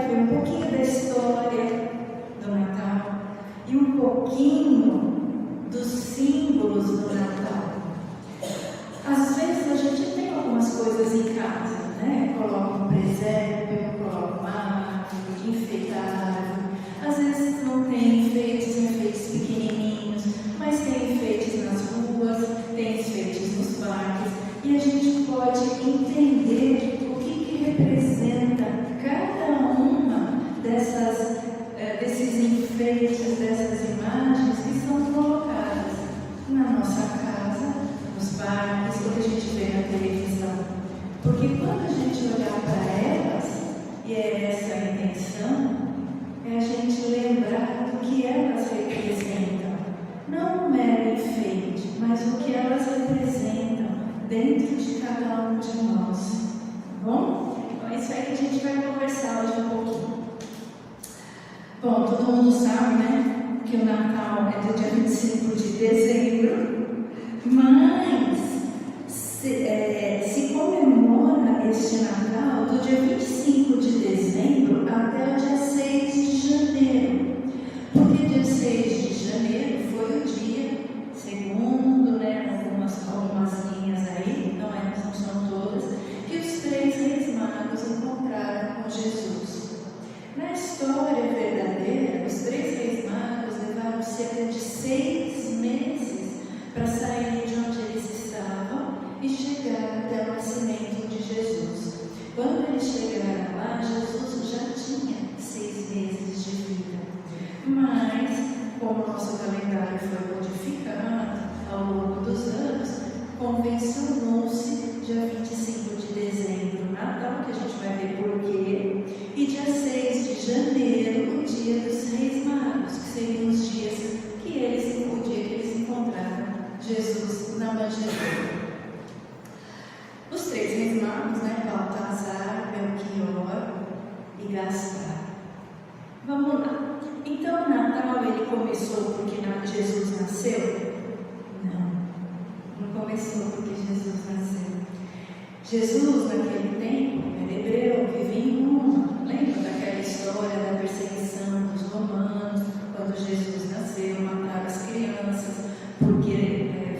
vai ver um pouquinho da história do Natal e um pouquinho dos símbolos do Natal. Às vezes a gente tem algumas coisas em casa, né? Coloca um presépio, coloca uma árvore, enfeita a árvore. Às vezes não tem enfeites pequenininhos, mas tem enfeites nas ruas, tem enfeites nos parques, e a gente pode entender o que representa cada uma desses enfeites, dessas imagens que são colocadas na nossa casa, nos parques, o que a gente vê na televisão. Porque quando a gente olhar para elas, e é essa a intenção, é a gente lembrar do que elas representam. Não um mero enfeite, mas o que elas representam dentro de cada um de nós. Tá bom? Então é isso aí que a gente vai conversar hoje um pouquinho. Bom, todo mundo sabe, né, que o Natal é do dia 25 de dezembro, mas se comemora este Natal do dia 25 de dezembro até o dia 6 de janeiro. Porque dia 6 de janeiro foi o dia, segundo, né, algumas linhas aí, não são todas, que os 3 reis magos encontraram com Jesus. Na história verdadeira, os 3 reis magos levaram cerca de 6 meses para sair de onde eles estavam e chegar até o nascimento de Jesus. Quando eles chegaram lá, Jesus já tinha 6 meses de vida. Mas, como o nosso calendário foi modificado ao longo dos anos, convencionou-se dia 25 de dezembro, Natal, que a gente vai ver por quê, e dia 6 de janeiro, o dia dos Reis Magos, que seriam os dias o dia que eles encontraram Jesus na manjedoura. Os 3 Reis Magos, né, Baltazar, Belchior e Gaspar. Vamos lá. Então, o Natal, ele começou porque Jesus nasceu? Não começou porque Jesus nasceu. Jesus, naquele tempo, era hebreu, vivia em Roma. Lembra daquela história da perseguição dos romanos, quando Jesus nasceu, mataram as crianças, porque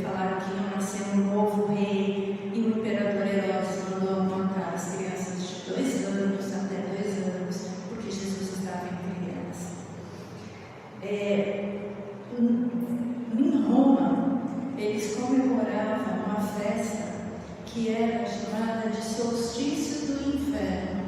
falaram que ia nascer um novo rei, e o imperador Herodes mandou matar as crianças de 2 anos até 2 anos, porque Jesus estava entre elas. Em Roma, eles comemoravam uma festa que era chamada de solstício do inverno.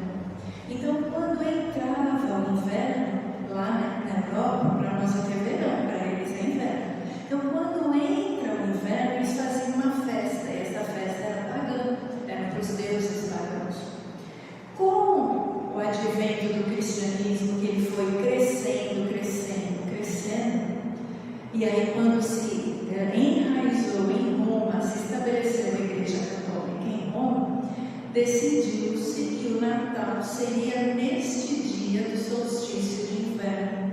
Então, quando entrava o inverno, lá na Europa, para nós aqui é verão, para eles é inverno. Então, quando entra o inverno, eles faziam uma festa, e essa festa era pagã, era para os deuses pagãos. Com o advento do cristianismo, que ele foi crescendo, e aí quando se enraizou em Roma, se estabeleceu a Igreja Católica em Roma, decidiu-se que o Natal seria neste dia do solstício de inverno.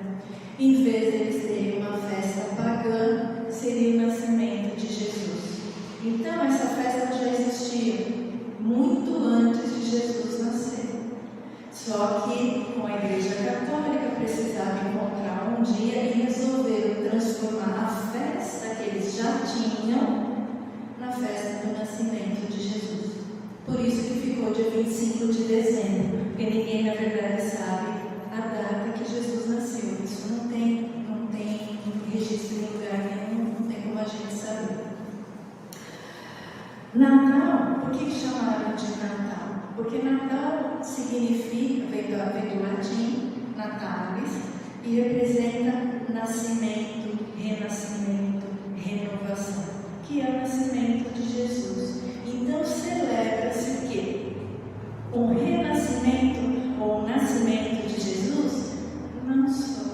Em vez de eles terem uma festa pagã, seria o nascimento de Jesus. Então essa festa já existia muito antes de Jesus nascer. Só que com a Igreja Católica precisava encontrar um dia e resolveram transformar a festa que eles já tinham na festa do nascimento de Jesus. Por isso que ficou dia 25 de dezembro, porque ninguém na verdade sabe a data que Jesus nasceu. Isso não tem registro em lugar nenhum, não tem como a gente saber. Natal, por que chamaram de Natal? Porque Natal significa, vem do latim, natalis, e representa nascimento, renascimento, renovação, que é o nascimento de Jesus. Então celebra-se o quê? O renascimento ou o nascimento de Jesus? Não só.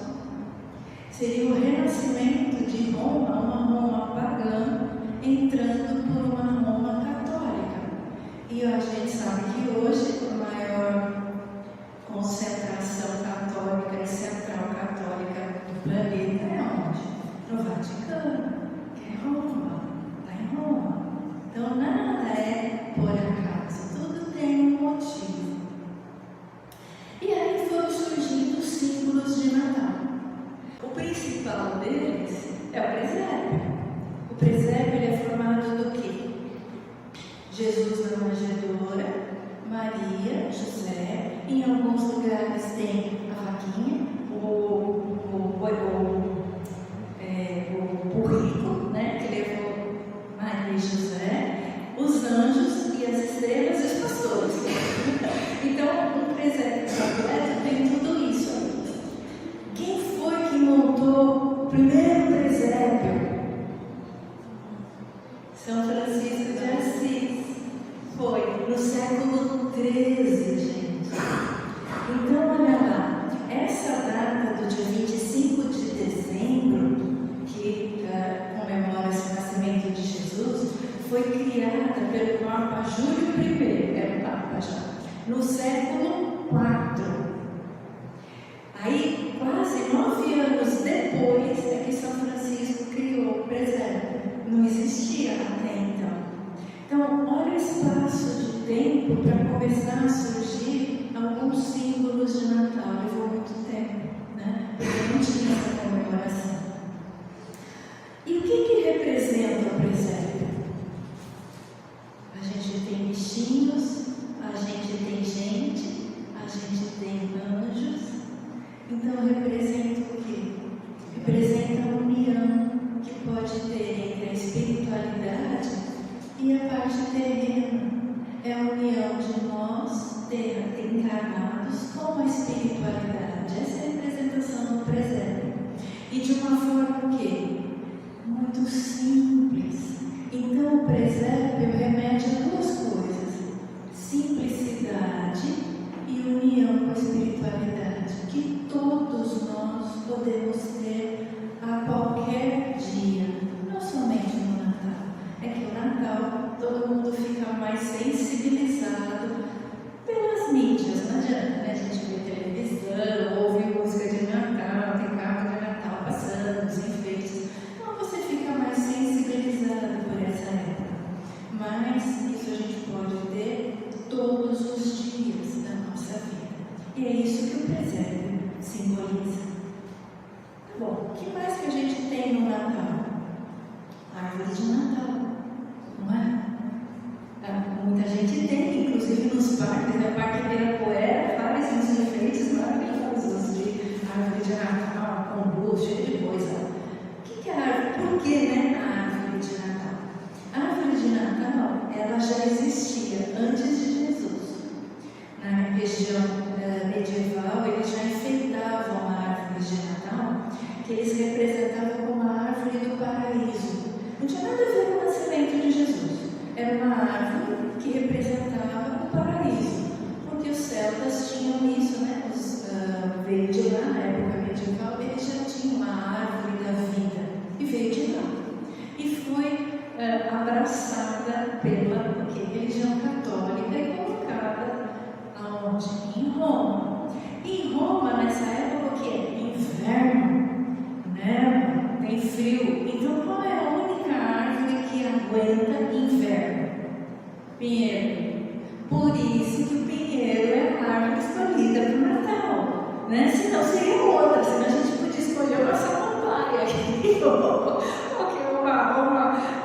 Seria o renascimento de Roma, uma Roma pagã, entrando por uma Roma católica. E a gente sabe que hoje a maior concentração católica e central católica do planeta é onde? No Vaticano, que é Roma, está em Roma. Então nada é por acaso, tudo tem um motivo. E aí foi Francisco de Assis. Foi no século XIII, gente. Então, olha lá, essa data do dia 25 de dezembro, que comemora esse nascimento de Jesus, foi criada pelo Papa Júlio I, era o Papa já, no século IV. Aí, quase 9 anos depois, é que São Francisco criou o presépio. Não existia até então. Então, olha o espaço de tempo para começar a surgir alguns símbolos de Natal. Levou muito tempo, né? Porque não tinha essa comemoração. E o que representa o presépio? A gente tem bichinhos, a gente tem gente, a gente tem anjos. Então representa o quê? Representa a união que pode ter entre a espiritualidade e a parte terrena. É a união de nós, encarnados, com a espiritualidade. Essa é a representação do presépio. E de uma forma o quê? Muito simples. Então o presépio remete a duas coisas: simplicidade e união com a espiritualidade, que todos nós podemos ter a qualquer dia, não somente no Natal. É que o Natal todo mundo fica mais sensibilizado pelas mídias, não adianta, né? A gente vê televisão, ouve música de Natal, tem carro de Natal passando, os enfeites. Então você fica mais sensibilizado por essa época. Mas isso a gente pode ter todos os dias da nossa vida. E é isso que o presépio simboliza. Tá bom, o que mais que a gente tem no Natal? Árvore de Natal, não é? Muita gente tem, inclusive nos parques, né? O Parque Ibirapuera faz uns enfeites maravilhosos de árvore de Natal, com luz, cheio de coisa. O que é a árvore? Por que, né, a árvore de Natal? A árvore de Natal, ela já existia antes de Jesus. Na região medieval, eles já enfeitavam a árvore de Natal, que eles representavam como a árvore do paraíso. Não tinha nada a ver com o nascimento de Jesus. Era uma árvore que representava o paraíso, porque os celtas tinham isso, né? Veio de lá, na época medieval, eles já tinham a árvore da vida, e veio de lá. E foi abraçada pela religião católica e colocada aonde? Em Roma. E em Roma, nessa época, o que é? Inverno, né? Tem frio. Então, qual é a única árvore que aguenta inverno? Pinheiro. Por isso que o pinheiro é a árvore escolhida para o Natal, né? Senão seria outra, senão a gente podia escolher uma samambaia aqui, ou uma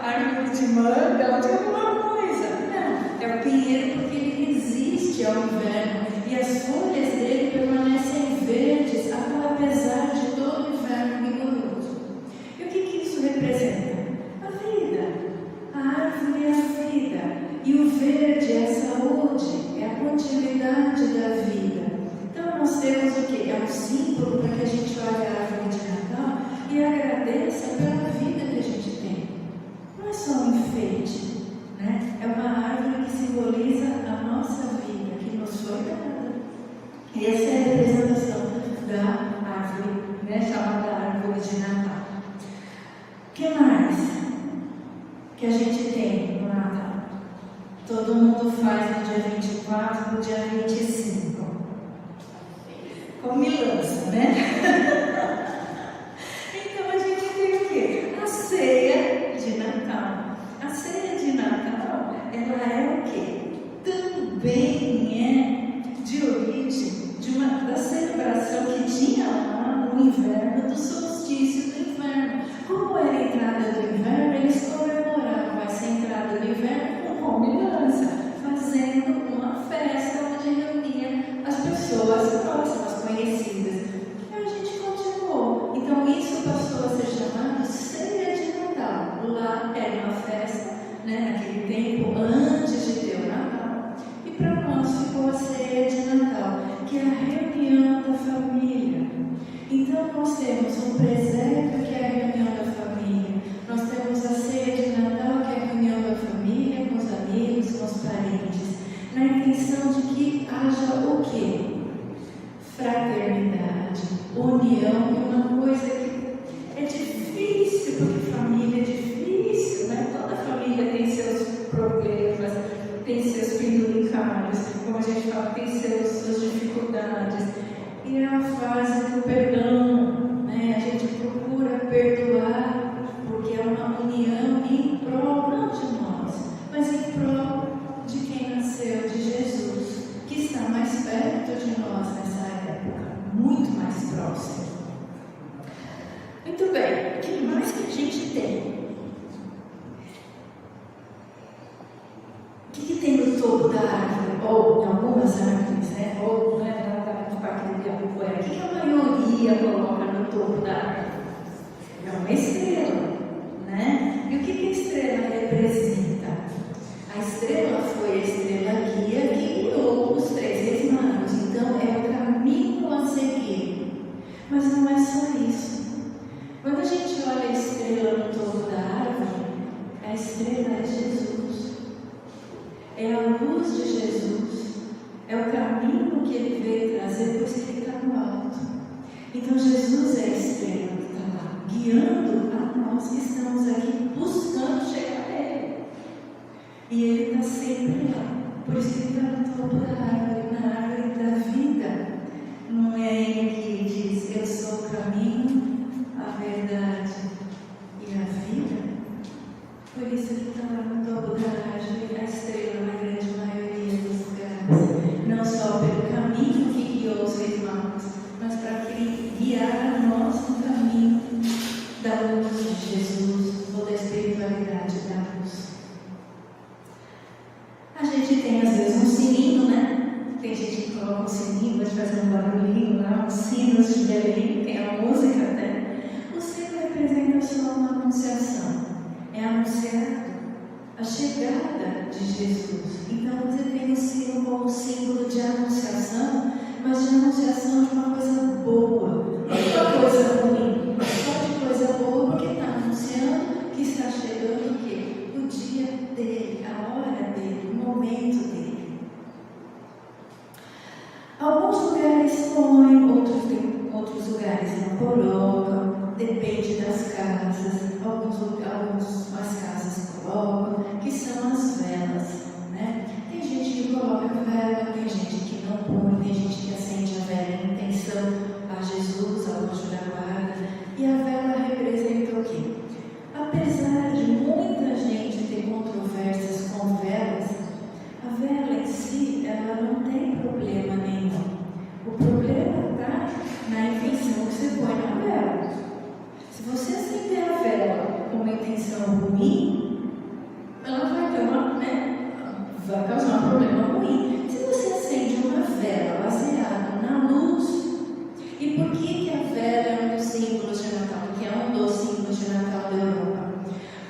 árvore de manga, ou de alguma coisa. Não, é o pinheiro porque ele resiste ao inverno e as folhas dele permanecem verdes apesar de todo o inverno rigoroso. E o que isso representa? A vida. A árvore é a vida. E o verde é a saúde, é a continuidade da vida. Então nós temos o que? É um símbolo para que a gente olhe a árvore de Natal e agradeça pela vida que a gente tem. Não é só um enfeite, né? É uma árvore que simboliza a nossa vida, que nos foi dada. E essa é a representação da árvore, né? Chamada árvore de Natal. O que mais que a gente tem no Natal? Todo mundo faz no dia 24, no dia 25. Comilança, né? Então a gente tem o quê? A ceia de Natal. A ceia de Natal, ela é o quê? Também é de origem da celebração que tinha lá no inverno, do solstício do inverno. Como era a entrada do inverno, eles comemoravam essa entrada do inverno com comilança, fazendo uma festa onde reunia as pessoas próximas, conhecidas. E a gente continuou. Então isso passou a ser chamado ceia de Natal. Lá era uma festa, né, naquele tempo, antes de ter o Natal. E para nós ficou a ceia de Natal, que é a reunião da família. Então nós temos um presépio, que é a reunião da família. Nós temos a ceia de Natal, que é a reunião da família. união e uma coisa que é difícil, porque família é difícil, né? Toda família tem seus problemas, tem seus penduricários, como a gente fala, tem suas dificuldades. E é a fase do perdão, né? A gente procura perdoar, porque é uma união em prol, não de nós, mas em prol de quem nasceu, de Jesus, que está mais perto de nós nessa época, muito mais próximo. Muito bem, o que mais que a gente tem? O que tem no topo da árvore? Ou em algumas árvores, né? Ou no Parque do Ibirapuera, o que a maioria coloca no topo da árvore? É uma estrela, né? E o que a estrela representa? A estrela foi a estrela guia que guiou os 3 reis magos, então é o caminho a seguir. Mas não é só isso. Quando a gente olha a estrela no topo da árvore, a estrela é Jesus. É a luz de Jesus. É o caminho que ele veio trazer, pois ele está no alto. Então Jesus é a estrela que está lá, guiando a nós que estamos aqui buscando chegar nele. E ele está sempre lá. Por isso que ele está no topo da árvore, na árvore da vida. Não é ele que diz: eu sou o caminho, a verdade e a vida. Por isso ele está lá no topo da árvore, a estrela na grande maioria dos lugares. Não só pelo caminho que guiou os reis magos, mas para guiar a nós no caminho da luz de Jesus, ou da espiritualidade da luz. A gente tem às vezes um sininho, né? Tem gente que coloca um sininho, vai fazer um barulhinho lá, uns sinos de Belém, tem a música, né? O sino representa só uma anunciação. É anunciar a chegada de Jesus. Então você tem o sino como símbolo de anunciação, mas de anunciação de uma coisa boa, não de uma coisa ruim, só de coisa boa, porque está anunciando que está chegando o quê? O dia dele, a hora dele, o momento dele. Alguns lugares põem, outros lugares não colocam, depende das casas. Algumas casas colocam, que são as velas, né? Tem gente que coloca vela, tem gente que não põe, tem gente que acende a vela em intenção a Jesus, ao anjo da guarda. E a vela representa o quê? Apesar de muita gente ter controvérsias com velas, a vela em si, ela não tem problema nenhum. O problema está na intenção que você põe na vela. Se você acender a vela com uma intenção ruim, ela vai ter vai causar um problema ruim. Se você acende uma vela baseada na luz, e por que a vela é um dos símbolos de Natal? Porque é um dos símbolos de Natal da Europa.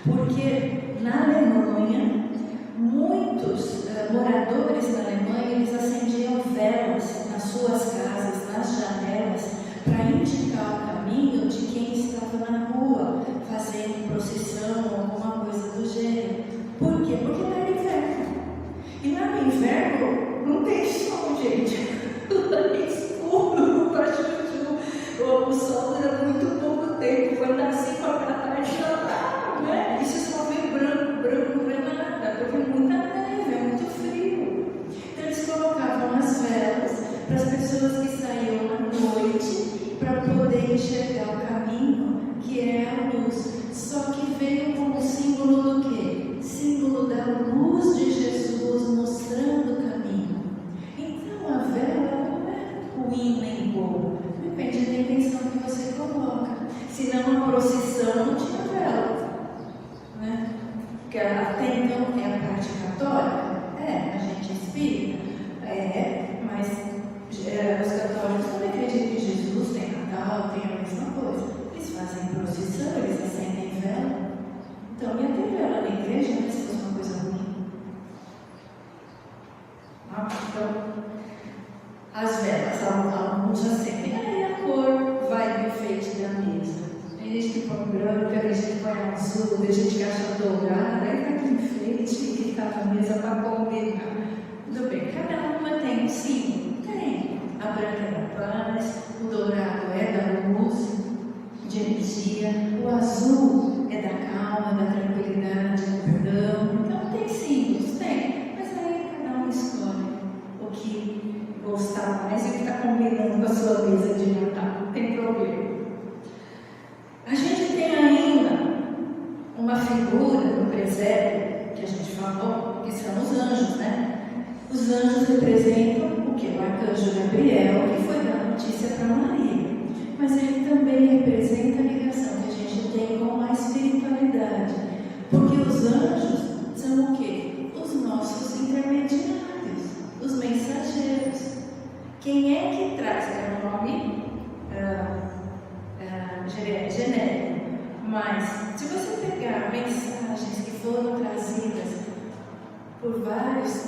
Porque na Alemanha, muitos moradores da Alemanha, eles acendiam velas nas suas casas, nas janelas, para indicar o caminho de quem estava na rua, fazendo procissão ou alguma coisa do gênero. Por quê? Porque lá é inverno. E lá no inverno não tem sol, gente. Lá é escuro, o sol dura muito pouco tempo. Quando dá 5 horas da tarde, já está, né? E se só vê branco não vê nada, porque é muita neve, é muito frio. Então eles colocavam as velas para as pessoas que saíam à noite para poder enxergar o caminho, que é a luz. Só que veio como símbolo do quê? Símbolo da luz de Jesus mostrando o caminho. Então a vela não é ruim nem boa, depende da intenção que você coloca. Senão a procissão não tinha vela, né? Porque até então é a parte católica, a gente espírita, mas os católicos também acreditam que Jesus tem Natal, tem a mesma coisa. Eles fazem procissão, eles acendem vela. Então ia ter vela na igreja, mas se fosse uma coisa ruim. Então, as velas, alguns acendem, aí a cor vai do enfeite da mesa. Tem gente que põe branco, tem gente que põe azul, tem gente que acha dourada, aí tá aqui enfeite que tá na mesa para combinar. Tudo bem, cada uma tem um símbolo? Tem. A branca é da paz, o dourado é da de energia, o azul é da calma, da tranquilidade, do perdão. Então tem símbolos, tem, mas aí cada um escolhe o que gostar mais e o que está combinando com a sua mesa de Natal, não tem problema. A gente tem ainda uma figura no presépio que a gente falou, que são os anjos, né? Os anjos representam o que? O arcanjo Gabriel, que foi dar notícia para Maria. Mas ele também representa a ligação que a gente tem com a espiritualidade. Porque os anjos são o quê? Os nossos intermediários, os mensageiros. Quem é que traz? É um nome genérico. Mas, se você pegar mensagens que foram trazidas por vários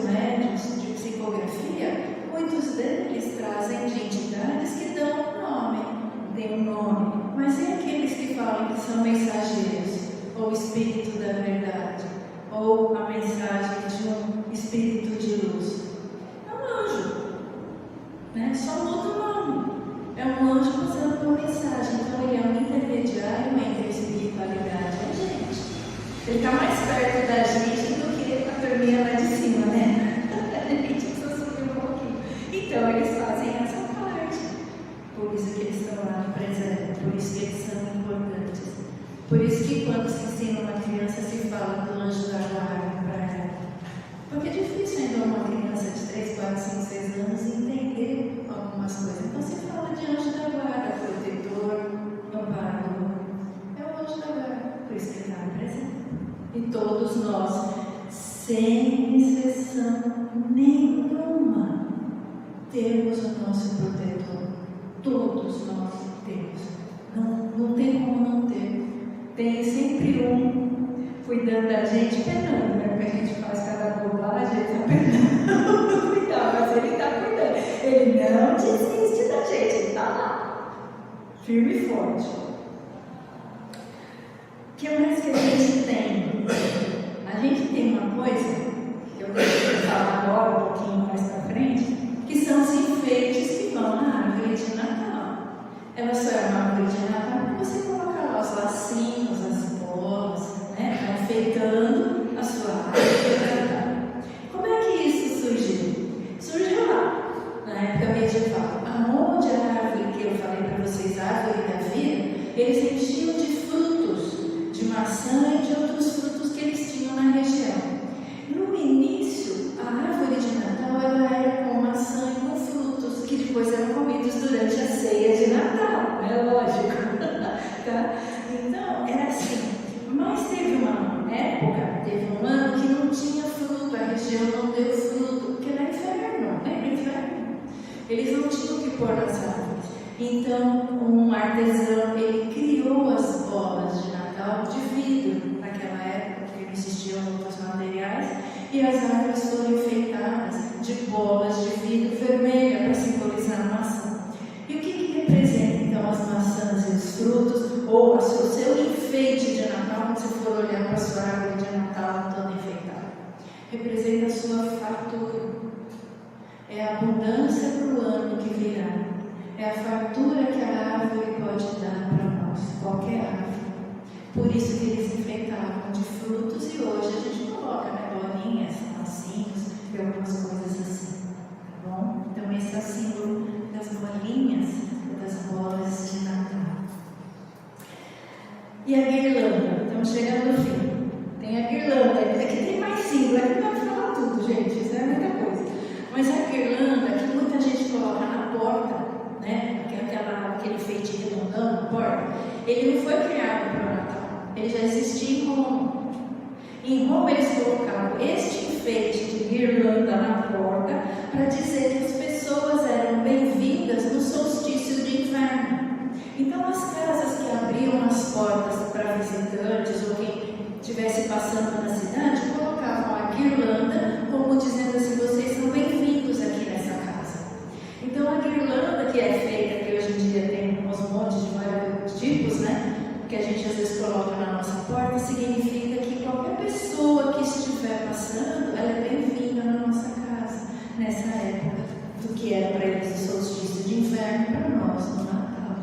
médiuns de psicografia, muitos deles trazem de entidades que dão um nome, mas e aqueles que falam que são mensageiros, ou espírito da verdade, ou a mensagem de um espírito de luz? É um anjo, né? Só muda o nome. É um anjo usando uma mensagem, então ele é um intermediário entre a espiritualidade e a gente. Ele está mais perto da gente do que a turminha lá de cima, né? A gente precisa subir um pouquinho. Então, eles fazem essa parte. Por isso que eles estão lá no presente, por isso que eles são importantes. Por isso que quando se ensina uma criança, se fala do anjo da guarda para ela. Porque é difícil ainda uma criança de 3, 4, 5, 6 anos entender algumas coisas. Então, se fala de anjo da guarda, protetor, amparador. É o anjo da guarda, por isso que ele está no presente. E todos nós, sem exceção nenhuma, temos o nosso protetor. Todos nós temos. Não tem como não ter. Tem sempre um cuidando da gente, penando, né? Porque a gente faz cada bobagem, ele está penando cuidar, mas ele está cuidando. Ele não desiste da gente, ele está lá, firme e forte. O que mais que a gente tem? A gente tem uma coisa, que eu vou falar agora, um pouquinho mais para frente, que são os enfeites que vão na árvore de Natal. Ela só é uma árvore de Natal porque você coloca lá os lacinhos, as bolas, né? Vai enfeitando a sua árvore de Natal. Como é que isso surgiu? Surgiu lá, na época medieval. Aonde a árvore que eu falei para vocês, a árvore da vida, eles enchiam de frutos, de maçã e de outros frutos que eles tinham na região. No início, a árvore de Natal ela era com maçã e com frutos, que depois eram comidos durante a ceia de Natal, é lógico. Tá? Então, era assim. Mas teve uma época, teve um ano que não tinha fruto, a região não deu fruto, porque era inferno, lembra inferno? Eles não tinham o que pôr nas árvores. Então, um artesão, ele criou as bolas de Natal de vidro, naquela época, que não existiam outros materiais, e as árvores foram enfeitadas de bolas de vidro vermelha para simbolizar a maçã. E o que representa então as maçãs e os frutos, ou o seu enfeite de Natal, quando você for olhar para a sua árvore de Natal toda enfeitada? Representa a sua fartura. É a abundância para o ano que virá. É a fartura que a árvore pode dar para nós, qualquer árvore. Por isso que eles enfeitavam de frutos e hoje a gente coloca, né, bolinhas, lacinhos e algumas coisas assim, tá bom? Então esse é o símbolo das bolinhas e das bolas de Natal. E a guirlanda? Estamos chegando no fim. Tem a guirlanda, aqui tem mais símbolo, aqui não dá para falar tudo, gente, isso é muita coisa. Mas a guirlanda, que muita gente coloca na porta, né, aquele enfeite redondão na porta, ele não foi criado para o Natal. Ele já existia em Roma. Em Roma eles colocavam este enfeite de guirlanda na porta para dizer que as pessoas eram bem-vindas no solstício de inverno. Então as casas que abriam as portas para visitantes ou quem estivesse passando na cidade colocavam a guirlanda como dizendo assim: vocês são bem-vindos aqui nessa casa. Então a guirlanda que é feita, que hoje em dia tem uns montes de vários tipos, né? Que a gente às vezes coloca na nossa porta, significa que qualquer pessoa que estiver passando, ela é bem-vinda na nossa casa, nessa época do que era para eles o solstício de inverno, para nós no Natal.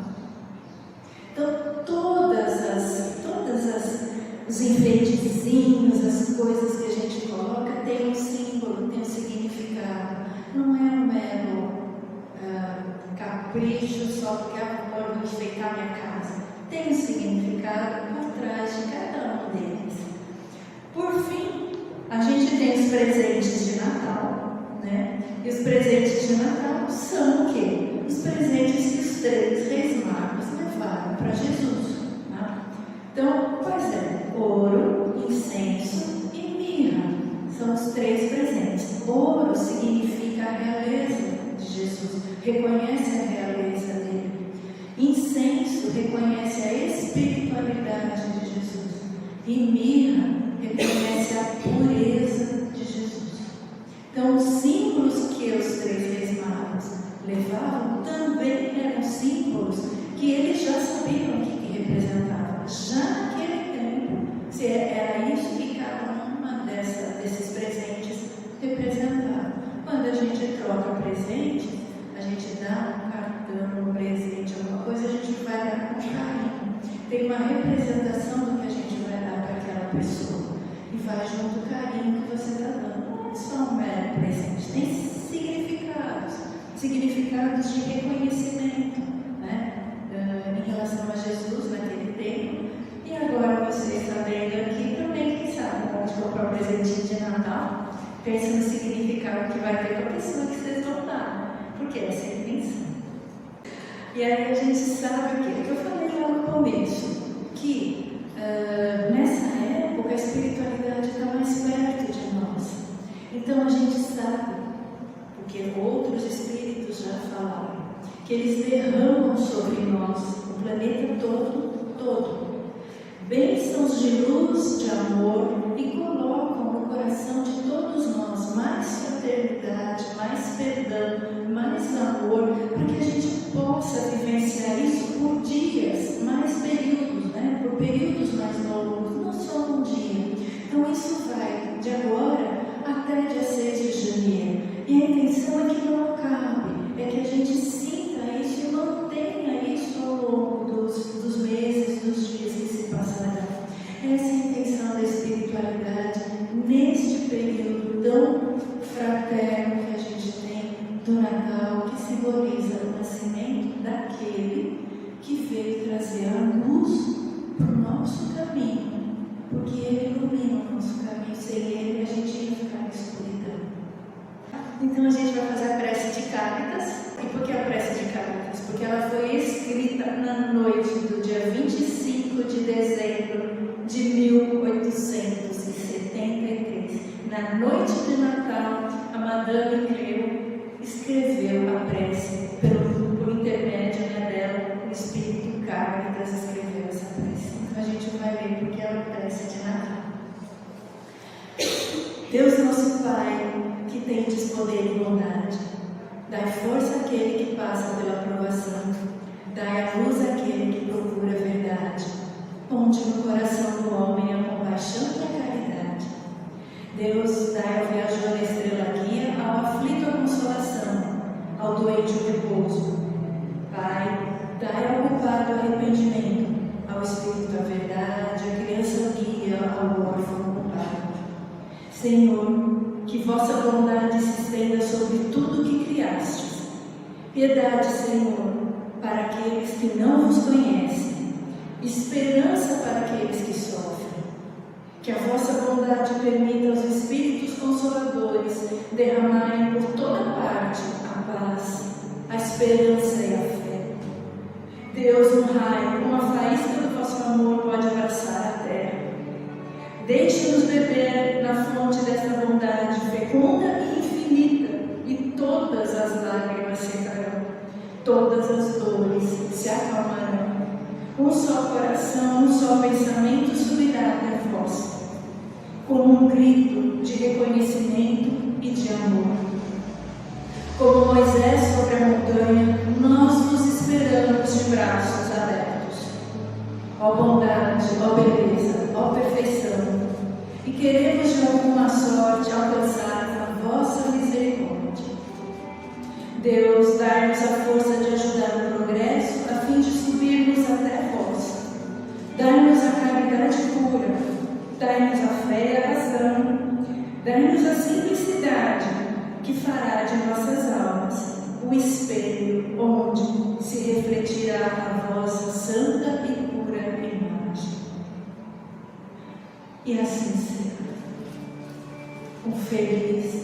Então enfeitezinhos, as coisas que a gente coloca, tem um símbolo, tem um significado. Não é um mero capricho só porque eu vou enfeitar minha casa. Tem um significado por trás de cada um deles. Por fim, a gente tem os presentes de Natal, né? E os presentes de Natal são o quê? Os presentes que os 3 reis magos levaram para Jesus. Né? Então, pois é, ouro, incenso e mirra são os 3 presentes. Ouro significa a realeza de Jesus, reconhece a realeza dele. Incenso reconhece a espiritualidade de Jesus. E mirra reconhece a pureza de Jesus. Então, os símbolos que os 3 reis magos levavam também eram símbolos que eles já sabiam o que representava. Já naquele tempo, se era isso que cada uma desses presentes representava. Quando a gente troca presentes, a gente dá um cartão, um presente, alguma coisa, a gente vai dar com carinho. Tem uma representação do que a gente vai dar para aquela pessoa. E vai junto o carinho que você está dando. Não é só um mero presente, tem significados de reconhecimento, né? Em relação a Jesus naquele tempo. E agora você está vendo aqui também, quem sabe, pode comprar um presentinho de Natal, pensa no significado que vai ter para a pessoa que vocês vão dar, porque essa é a intenção. E aí a gente sabe o que eu falei lá no começo, que nessa época a espiritualidade está mais perto de nós. Então a gente sabe, porque outros espíritos já falaram, que eles derramam sobre nós, o planeta todo, bênçãos de luz, de amor, e colocam no coração de todos nós mais fraternidade, mais perdão, mais amor, para que a gente possa vivenciar isso por dias, mais períodos, né? Por períodos mais longos, não só um dia. Então isso vai de agora até dia 6 de janeiro. E a intenção é que não acabe, é que a gente sinta isso e mantenha isso ao longo dos meses, dos dias que se passarão. Essa é a intenção da espiritualidade neste período tão fraterno que a gente tem do Natal, que simboliza o nascimento daquele que veio trazer a luz para o nosso caminho, porque ele ilumina o nosso caminho. Sem ele a gente ia ficar na escuridão. Então a gente vai fazer a prece de Cáritas. E por que a prece de Cáritas? Porque ela foi escrita na noite do dia 25 de dezembro de 1873. Na noite de Natal, a Madame Cleo escreveu a prece por intermédio dela, o Espírito Cáritas escreveu essa prece. Então a gente vai ver porque é uma prece de Natal. Deus nosso Pai, que tendes poder e bondade, dai força àquele que passa pela provação, dai a luz àquele que procura a verdade, ponde no coração do homem a compaixão e a caridade. Deus, dai ao viajor a estrela guia, ao aflito a consolação, ao doente o repouso. Pai, dai ao culpado o arrependimento, ao espírito a verdade, à criança o guia, ao órfão o pai. Senhor, que vossa bondade se estenda sobre tudo que criastes. Piedade, Senhor, para aqueles que não vos conhecem, esperança para aqueles que sofrem. Que a vossa bondade permita aos Espíritos Consoladores derramarem por toda parte a paz, a esperança e a fé. Deus, um raio, uma faísca do vosso amor pode abraçar a terra. Deixe-nos beber na fonte desta bondade fecunda e infinita, e todas as lágrimas secarão, todas as dores se acalmarão. Um só coração, um só pensamento subirá até vós, como um grito de reconhecimento e de amor. Como Moisés sobre a montanha, nós vos esperamos de braços abertos. Ó bondade, ó beleza, ó perfeição, e queremos de alguma sorte alcançar a vossa misericórdia. Deus, dai-nos a força de ajudar no progresso, a fim de subirmos até vós. Dai-nos a caridade pura, dai-nos a simplicidade que fará de nossas almas o espelho onde se refletirá a vossa santa e pura imagem. E assim será. Um feliz